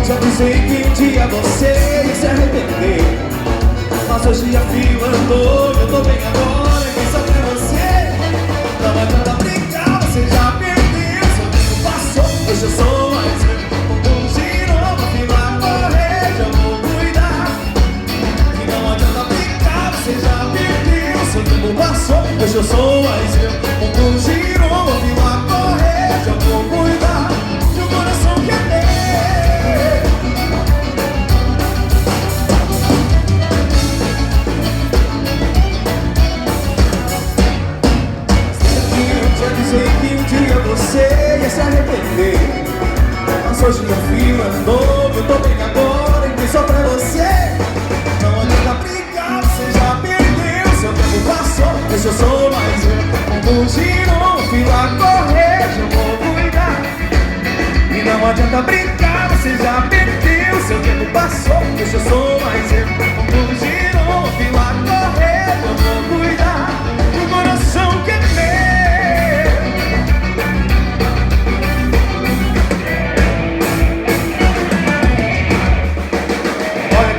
Já pensei que um dia você ia se arrepender, mas hoje a fila andou, eu tô bem agora, quem só pra você. Não adianta brincar, você já perdeu, seu tempo passou, hoje eu sou mais um. Vamos de novo, a fila correr, já vou cuidar. E não adianta brincar, você já perdeu, seu tempo passou, hoje eu sou mais um. Vamos de novo, a fila correr, já vou cuidar. E o coração quer ter. Sei que um dia você ia se arrepender, mas hoje a fila andou, eu tô bem agora, e só pra você. Não adianta brincar, você já perdeu, seu tempo passou, deixa eu sou mais um. Vamos de novo, fila correr, já vou cuidar. E não adianta brincar, você já perdeu, seu tempo passou, deixa eu sou mais um.